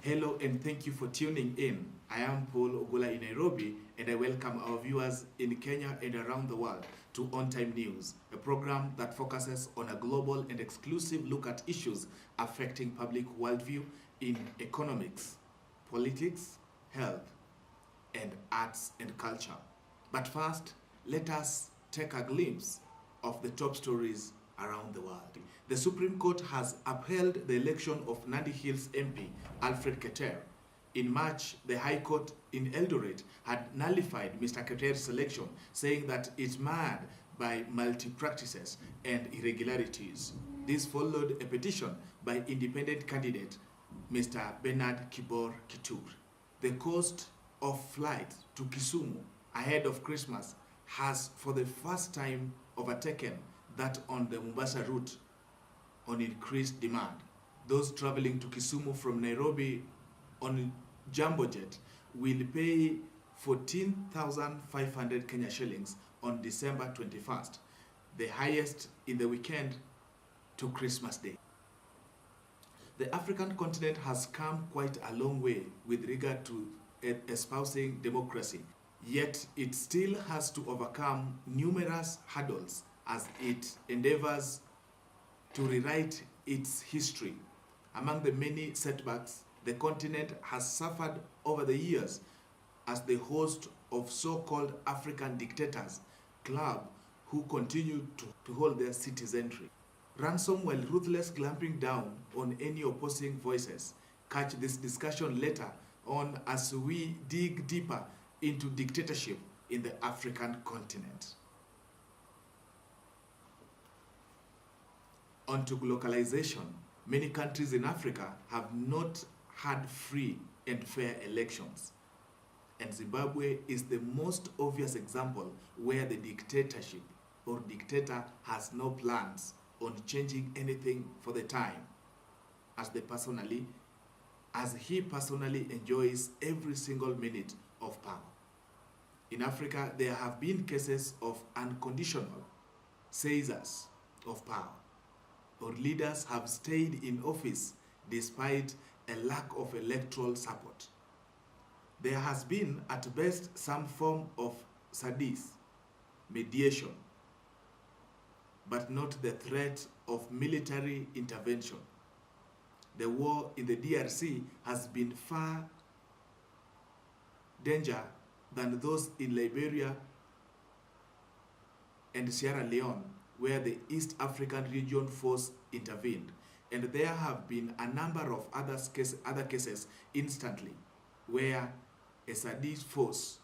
Hello and thank you for tuning in. I am Paul Ogolla in Nairobi and I welcome our viewers in Kenya and around the world to On Time News, a program that focuses on a global and exclusive look at issues affecting public worldview in economics, politics, health, and arts and culture. But first, let us take a glimpse of the top stories around the world. The Supreme Court has upheld the election of Nandi Hills MP Alfred Keter. In March, the High Court in Eldoret had nullified Mr. Keter's selection, saying that it's marred by multi-practices and irregularities. This followed a petition by independent candidate Mr. Bernard Kibor Kitur. The cost of flight to Kisumu ahead of Christmas has for the first time overtaken that on the Mombasa route on increased demand. Those traveling to Kisumu from Nairobi on Jumbo Jet will pay 14,500 Kenya shillings on December 21st, the highest in the weekend to Christmas Day. The African continent has come quite a long way with regard to espousing democracy, yet it still has to overcome numerous hurdles as it endeavors to rewrite its history. Among the many setbacks the continent has suffered over the years as the host of so-called African dictators club who continue to hold their citizenry. Ransom while ruthless clamping down on any opposing voices. Catch this discussion later on as we dig deeper into dictatorship in the African continent. On to globalization. Many countries in Africa have not had free and fair elections. And Zimbabwe is the most obvious example where the dictatorship or dictator has no plans on changing anything for the time, as he personally enjoys every single minute of power. In Africa, there have been cases of unconditional seizures of power, or leaders have stayed in office despite a lack of electoral support. There has been, at best, some form of sadism, mediation, but not the threat of military intervention. The war in the DRC has been far danger than those in Liberia and Sierra Leone, where the East African Region Force intervened. And there have been a number of other cases instantly, where a sadist force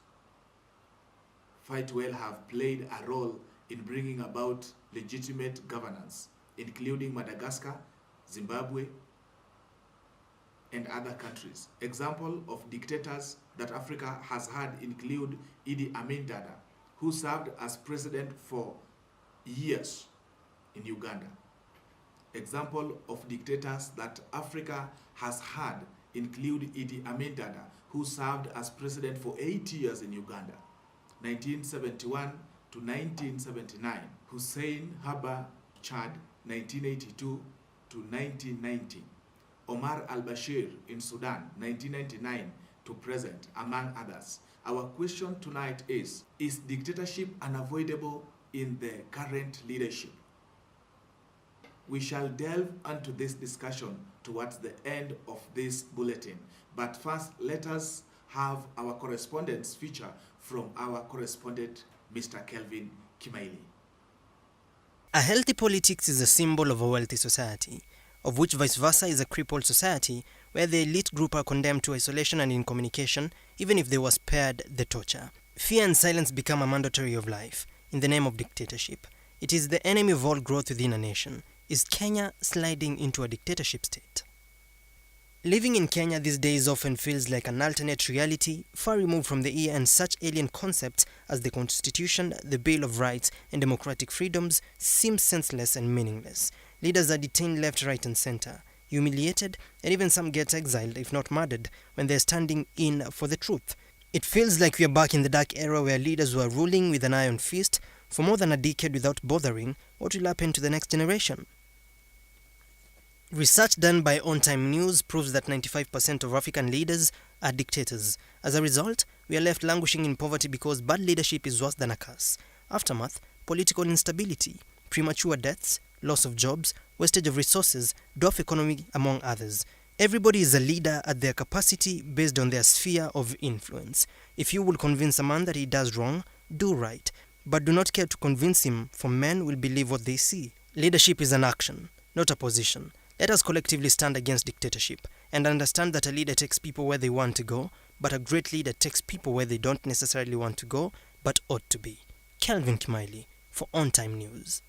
fight well have played a role in bringing about legitimate governance, including Madagascar, Zimbabwe, and other countries. Example of dictators that Africa has had include Idi Amin Dada, who served as president for years in Uganda. Example of dictators that Africa has had include Idi Amin Dada, who served as president for 8 years in Uganda, 1971 to 1979. Hussein Haba, Chad, 1982 to 1990. Omar al-Bashir in Sudan, 1999 to present, among others. Our question tonight is dictatorship unavoidable in the current leadership? We shall delve into this discussion towards the end of this bulletin. But first, let us have our correspondence feature from our correspondent, Mr. Kelvin Kimaili. A healthy politics is a symbol of a wealthy society, of which vice versa is a crippled society where the elite group are condemned to isolation and incommunication, even if they were spared the torture. Fear and silence become a mandatory of life in the name of dictatorship. It is the enemy of all growth within a nation. Is Kenya sliding into a dictatorship state? Living in Kenya these days often feels like an alternate reality, far removed from the ear, and such alien concepts as the Constitution, the Bill of Rights, and democratic freedoms seem senseless and meaningless. Leaders are detained left, right, and center, humiliated, and even some get exiled, if not murdered, when they're standing in for the truth. It feels like we are back in the dark era where leaders were ruling with an iron fist for more than a decade without bothering what will happen to the next generation. Research done by On Time News proves that 95% of African leaders are dictators. As a result, we are left languishing in poverty because bad leadership is worse than a curse. Aftermath, political instability, premature deaths, loss of jobs, wastage of resources, dwarf economy, among others. Everybody is a leader at their capacity based on their sphere of influence. If you will convince a man that he does wrong, do right. But do not care to convince him, for men will believe what they see. Leadership is an action, not a position. Let us collectively stand against dictatorship and understand that a leader takes people where they want to go, but a great leader takes people where they don't necessarily want to go, but ought to be. Kelvin Kimaili for On Time News.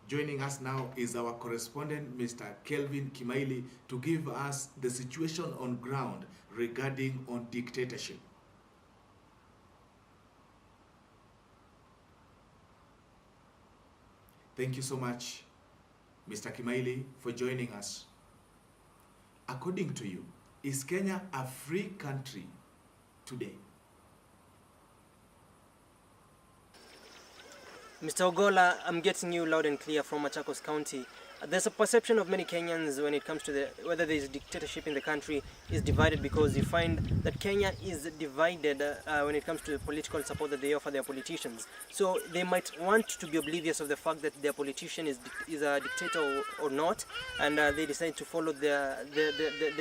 Joining us now is our correspondent, Mr. Kelvin Kimaili, to give us the situation on ground regarding on dictatorship. Thank you so much, Mr. Kimaili, for joining us. According to you, is Kenya a free country today? Mr. Ogolla, I'm getting you loud and clear from Machakos County. There's a perception of many Kenyans when it comes to whether there is dictatorship in the country is divided, because you find that Kenya is divided when it comes to the political support that they offer their politicians. So they might want to be oblivious of the fact that their politician is a dictator or not, and they decide to follow their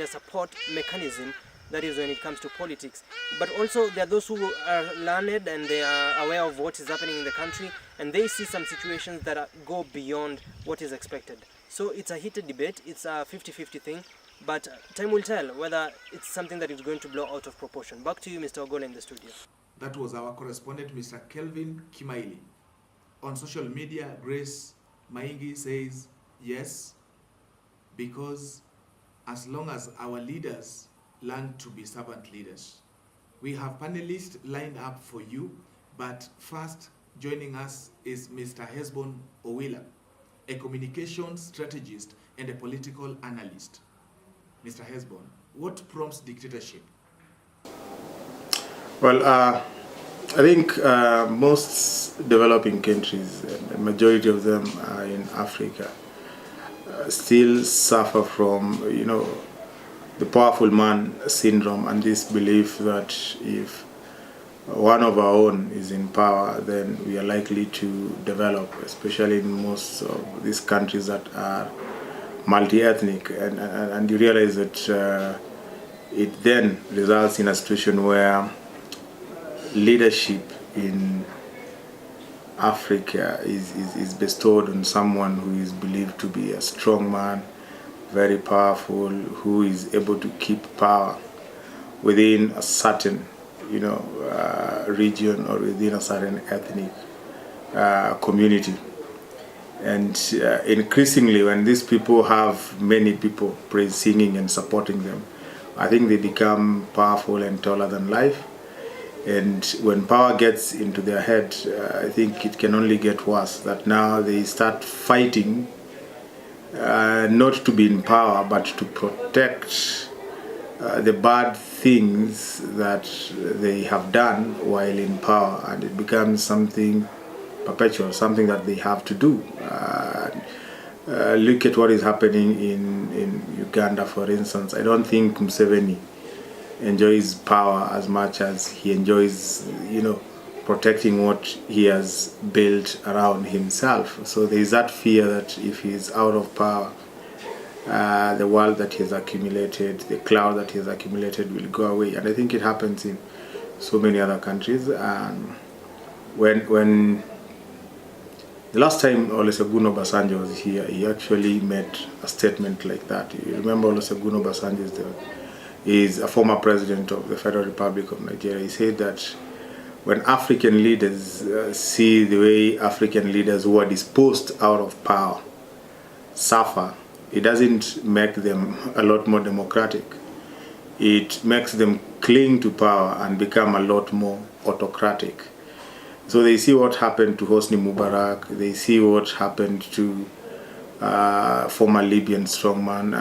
support mechanism. That is when it comes to politics. But also there are those who are learned and they are aware of what is happening in the country, and they see some situations that go beyond what is expected. So it's a heated debate, it's a 50-50 thing, but time will tell whether it's something that is going to blow out of proportion. Back to you, Mr. Ogolla, in the studio. That was our correspondent, Mr. Kelvin Kimaili. On social media, Grace Maingi says yes, because as long as our leaders learn to be servant leaders. We have panelists lined up for you, but first joining us is Mr. Paul Ogolla, a communications strategist and a political analyst. Mr. Hesbon, what prompts dictatorship? Well, I think most developing countries, the majority of them are in Africa, still suffer from, the powerful man syndrome, and this belief that if one of our own is in power, then we are likely to develop, especially in most of these countries that are multi-ethnic, and you realize that it then results in a situation where leadership in Africa is bestowed on someone who is believed to be a strong man, very powerful, who is able to keep power within a certain, region or within a certain ethnic community. And increasingly, when these people have many people singing and supporting them, I think they become powerful and taller than life. And when power gets into their head, I think it can only get worse, that now they start fighting not to be in power, but to protect the bad things that they have done while in power, and it becomes something perpetual, something that they have to do. Look at what is happening in Uganda, for instance. I don't think Museveni enjoys power as much as he enjoys, protecting what he has built around himself. So there is that fear that if he is out of power, the wealth that he has accumulated, the cloud that he has accumulated will go away. And I think it happens in so many other countries. And when the last time Olusegun Obasanjo was here, he actually made a statement like that. You remember Olusegun Obasanjo is a former president of the Federal Republic of Nigeria. He said that when African leaders see the way African leaders who are disposed out of power suffer, it doesn't make them a lot more democratic. It makes them cling to power and become a lot more autocratic. So they see what happened to Hosni Mubarak, they see what happened to former Libyan strongman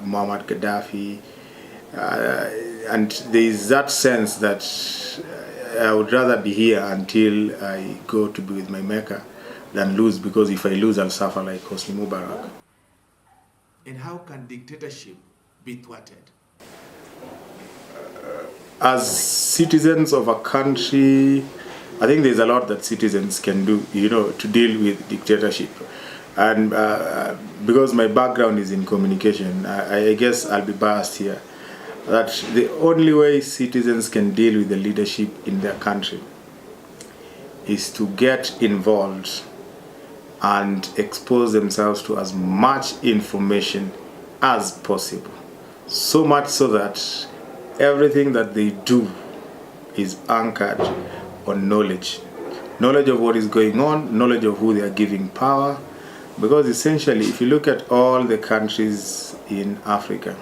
Muammar Gaddafi, and there is that sense that I would rather be here until I go to be with my maker than lose, because if I lose I'll suffer like Hosni Mubarak. And how can dictatorship be thwarted? As citizens of a country, I think there's a lot that citizens can do, to deal with dictatorship. And because my background is in communication, I guess I'll be biased here. That the only way citizens can deal with the leadership in their country is to get involved and expose themselves to as much information as possible. So much so that everything that they do is anchored on knowledge. Knowledge of what is going on, knowledge of who they are giving power. Because essentially, if you look at all the countries in Africa,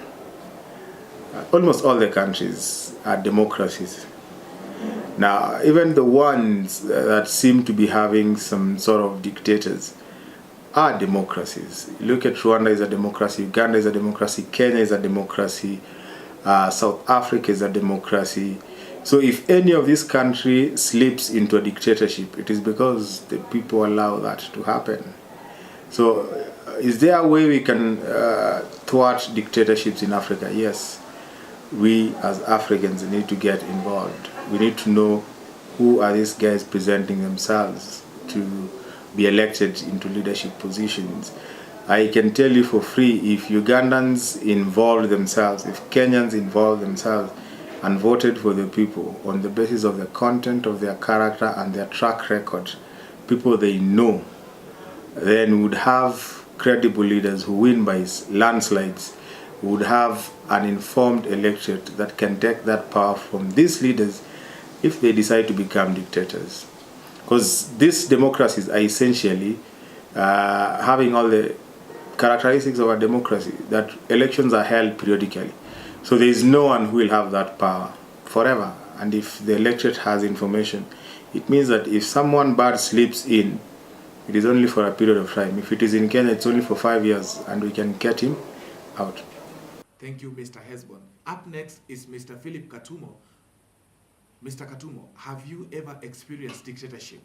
almost all the countries are democracies. Now, even the ones that seem to be having some sort of dictators are democracies. Look at Rwanda is a democracy, Uganda is a democracy, Kenya is a democracy, South Africa is a democracy. So if any of this country slips into a dictatorship, it is because the people allow that to happen. So is there a way we can thwart dictatorships in Africa? Yes. We as Africans need to get involved. We need to know who are these guys presenting themselves to be elected into leadership positions. I can tell you for free, if Ugandans involved themselves, if Kenyans involved themselves and voted for the people on the basis of the content of their character and their track record, people they know, then would have credible leaders who win by landslides, would have an informed electorate that can take that power from these leaders if they decide to become dictators. Because these democracies are essentially having all the characteristics of a democracy, that elections are held periodically. So there is no one who will have that power forever. And if the electorate has information, it means that if someone bad slips in, it is only for a period of time. If it is in Kenya, it's only for 5 years, and we can get him out. Thank you, Mr. Hesbon. Up next is Mr. Philip Katumo. Mr. Katumo, have you ever experienced dictatorship?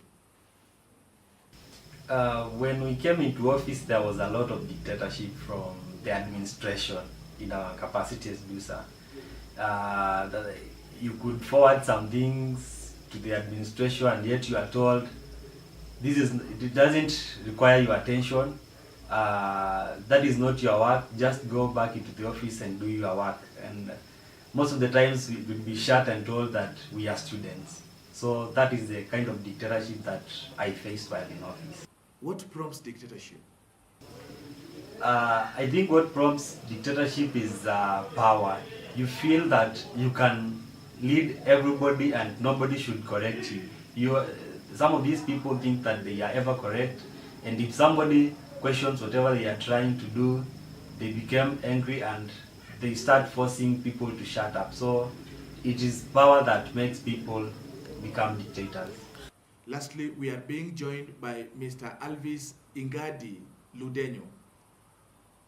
When we came into office, there was a lot of dictatorship from the administration in our capacity as DUSA. That you could forward some things to the administration, and yet you are told it doesn't require your attention. That is not your work. Just go back into the office and do your work. And most of the times we will be shut and told that we are students. So that is the kind of dictatorship that I faced while in office. What prompts dictatorship? I think what prompts dictatorship is power. You feel that you can lead everybody and nobody should correct you. Some of these people think that they are ever correct, and if somebody questions whatever they are trying to do, they become angry and they start forcing people to shut up. So it is power that makes people become dictators. Lastly, we are being joined by Mr. Alvis Ingadi Ludenyo,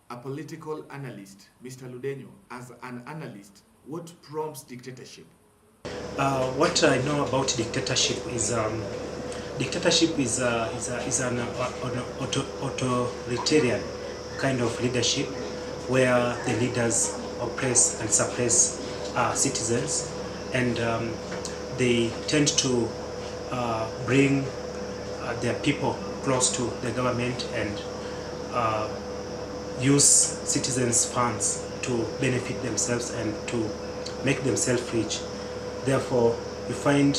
a political analyst. Mr. Ludenyo, as an analyst, what prompts dictatorship? What I know about dictatorship is an authoritarian kind of leadership where the leaders oppress and suppress citizens, and they tend to bring their people close to the government and use citizens' funds to benefit themselves and to make themselves rich. Therefore, you find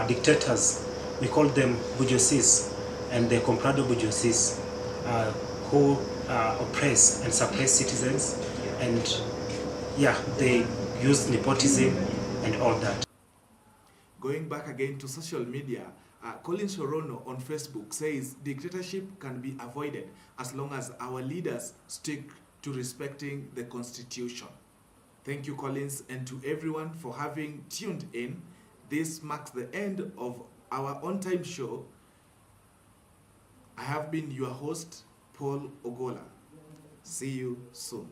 dictators, we call them bourgeoisies, and the comprado bourgeoisies who oppress and suppress citizens, and they use nepotism and all that. Going back again to social media, Colin Shorono on Facebook says dictatorship can be avoided as long as our leaders stick to respecting the Constitution. Thank you, Collins, and to everyone for having tuned in. This marks the end of our on-time show. I have been your host, Paul Ogolla. See you soon.